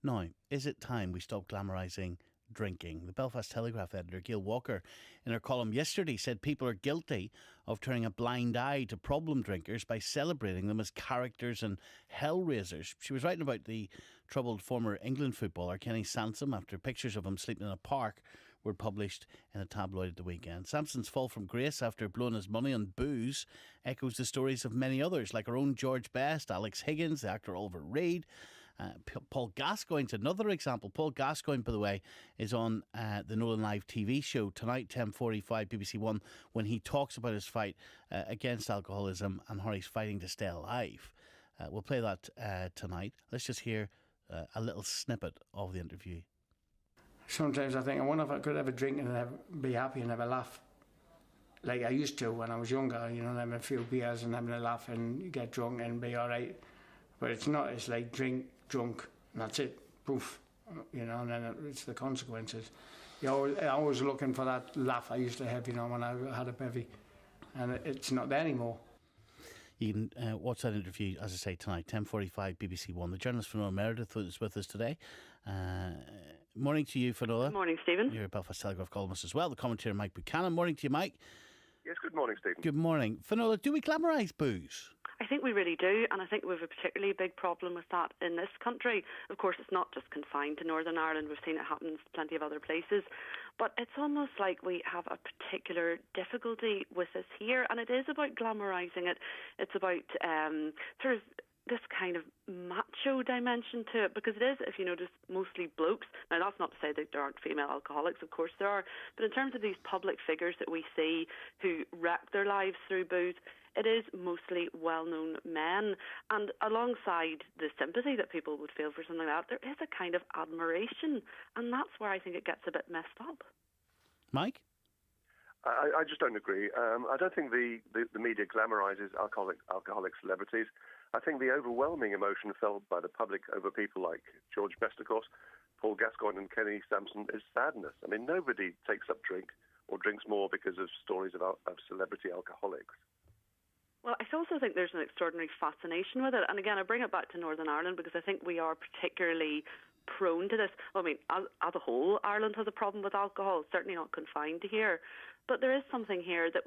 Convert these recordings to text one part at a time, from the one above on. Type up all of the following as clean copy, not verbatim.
Now, is it time we stop glamorising drinking? The Belfast Telegraph editor, Gail Walker, in her column yesterday said people are guilty of turning a blind eye to problem drinkers by celebrating them as characters and hellraisers. She was writing about the troubled former England footballer Kenny Sansom after pictures of him sleeping in a park were published in a tabloid at the weekend. Sampson's fall from grace after blowing his money on booze echoes the stories of many others, like our own George Best, Alex Higgins, the actor Oliver Reed. Paul Gascoigne's another example. Paul Gascoigne, by the way, is on the Nolan Live TV show tonight, 10:45 BBC One, when he talks about his fight against alcoholism and how he's fighting to stay alive. We'll play that tonight. Let's just hear a little snippet of the interview. Sometimes I think, I wonder if I could have a drink and be happy and have a laugh. Like I used to when I was younger, you know, having a few beers and having a laugh and get drunk and be alright. But it's not, it's like drink, drunk, and that's it, poof, you know, and then it's the consequences. You're always looking for that laugh I used to have, you know, when I had a bevy, and it's not there anymore. You can watch that interview, as I say, tonight, 10:45 BBC One. The journalist Fionola Meredith is with us today. Morning to you, Fionola. Morning, Stephen. You're a Belfast Telegraph columnist as well. The commentator, Mike Buchanan. Morning to you, Mike. Yes, good morning, Stephen. Good morning. Fionola, do we glamorise booze? I think we really do, and I think we have a particularly big problem with that in this country. Of course, it's not just confined to Northern Ireland. We've seen it happen in plenty of other places. But it's almost like we have a particular difficulty with this here, and it is about glamorising it. It's about sort of this kind of macho dimension to it, because it is, if you notice, mostly blokes. Now, that's not to say that there aren't female alcoholics, of course there are, but in terms of these public figures that we see who wreck their lives through booze, it is mostly well-known men. And alongside the sympathy that people would feel for something like that, there is a kind of admiration, and that's where I think it gets a bit messed up. Mike? I just don't agree. I don't think the media glamorises alcoholic celebrities. I think the overwhelming emotion felt by the public over people like George Best, of course, Paul Gascoigne and Kenny Sansom is sadness. I mean, nobody takes up drink or drinks more because of stories of celebrity alcoholics. Well, I also think there's an extraordinary fascination with it. And again, I bring it back to Northern Ireland because I think we are particularly prone to this. Well, I mean, as a whole, Ireland has a problem with alcohol. It's certainly not confined to here. But there is something here that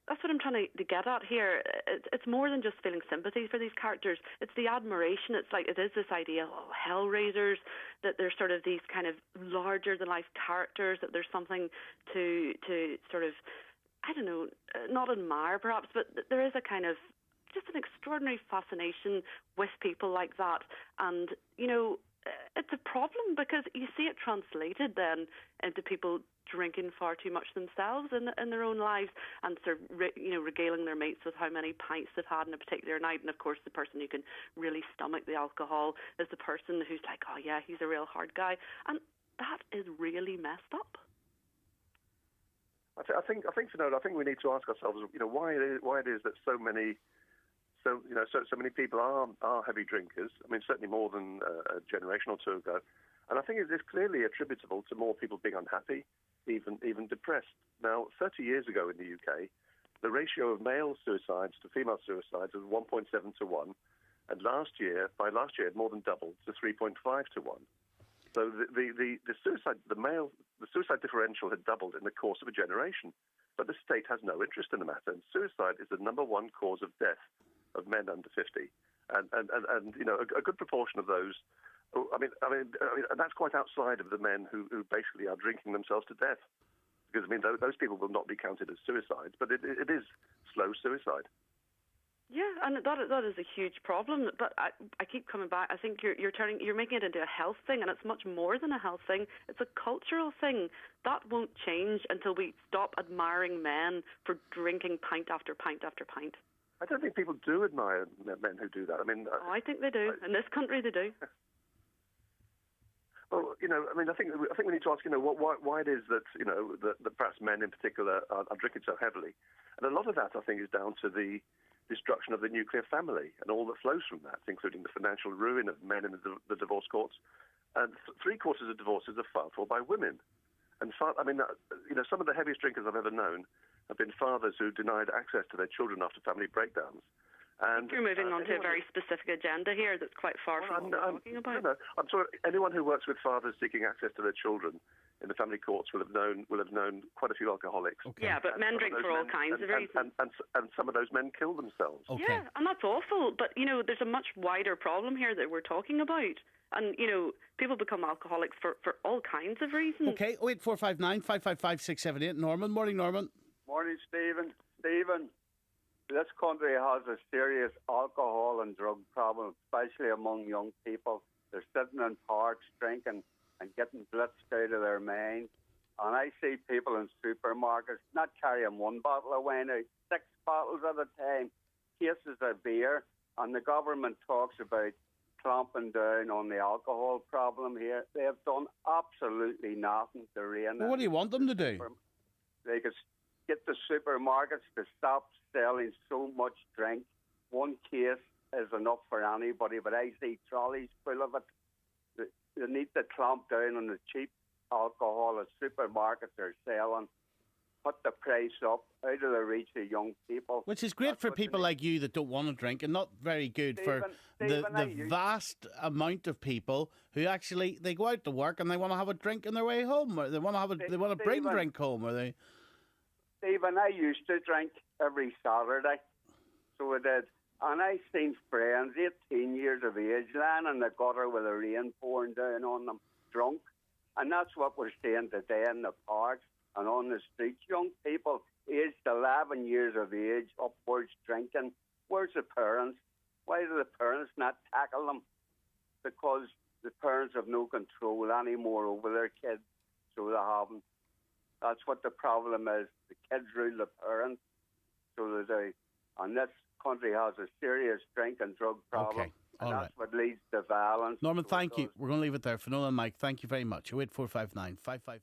that's what I'm trying to get at here. It's more than just feeling sympathy for these characters. It's the admiration. It's like, it is this idea of hellraisers, that there's sort of these kind of larger-than-life characters, that there's something to sort of, I don't know, not admire perhaps, but there is a kind of just an extraordinary fascination with people like that. And, you know, it's a problem because you see it translated then into people drinking far too much themselves in their own lives, and sort of regaling their mates with how many pints they've had in a particular night. And of course, the person who can really stomach the alcohol is the person who's like, oh yeah, he's a real hard guy, and that is really messed up. I think we need to ask ourselves, you know, why it is that so many people are heavy drinkers. I mean, certainly more than a generation or two ago, and I think it is clearly attributable to more people being unhappy, even depressed. Now, 30 years ago in the UK, the ratio of male suicides to female suicides was 1.7 to 1, and last year it more than doubled to 3.5 to 1. So the suicide differential had doubled in the course of a generation, but the state has no interest in the matter. And suicide is the number one cause of death of men under 50, and you know, a good proportion of those. I mean, and that's quite outside of the men who basically are drinking themselves to death, because I mean those people will not be counted as suicides, but it is slow suicide. Yeah, and that is a huge problem. But I keep coming back. I think you're making it into a health thing, and it's much more than a health thing. It's a cultural thing. That won't change until we stop admiring men for drinking pint after pint after pint. I don't think people do admire men who do that. I mean, I think they do. In this country, they do. Well, you know, I mean, I think we need to ask, you know, why it is that, you know, that perhaps men in particular are drinking so heavily, and a lot of that I think is down to the destruction of the nuclear family and all that flows from that, including the financial ruin of men in the divorce courts. And 3/4 of divorces are filed for by women. And you know, some of the heaviest drinkers I've ever known have been fathers who denied access to their children after family breakdowns. And you're moving on to a very specific agenda here that's quite far from what we're talking about. No, I'm sorry. Anyone who works with fathers seeking access to their children in the family courts will have known quite a few alcoholics. Okay. Yeah, but men drink for all kinds of reasons. And some of those men kill themselves. Okay. Yeah, and that's awful. But, there's a much wider problem here that we're talking about. And, people become alcoholics for all kinds of reasons. Okay, 08459 555 678. Norman. Morning, Norman. Morning, Stephen. Stephen, this country has a serious alcohol and drug problem, especially among young people. They're sitting in parks drinking and getting blitzed out of their minds. And I see people in supermarkets not carrying one bottle of wine, 6 bottles at a time, cases of beer. And the government talks about clamping down on the alcohol problem here. They have done absolutely nothing to rein it. Well, what do you want them to do? They could get the supermarkets to stop selling so much drink. One case is enough for anybody, but I see trolleys full of it. They need to clamp down on the cheap alcohol that supermarkets are selling. Put the price up, out of the reach of young people. Which is great for people like you that don't want to drink, and not very good for the vast amount of people who actually, they go out to work and they want to have a drink on their way home, or they want to bring drink home, or they... Stephen, I used to drink every Saturday, so I did. And I seen friends, 18 years of age, lying in the gutter with the rain pouring down on them, drunk. And that's what we're seeing today in the parks and on the streets. Young people aged 11 years of age upwards drinking. Where's the parents? Why do the parents not tackle them? Because the parents have no control anymore over their kids, so they haven't. That's what the problem is. The kids rule the parents, so and this country has a serious drink and drug problem. Okay. And that's what leads to violence. Norman, thank you. We're going to leave it there. Fionola and Mike, thank you very much. 08459 555.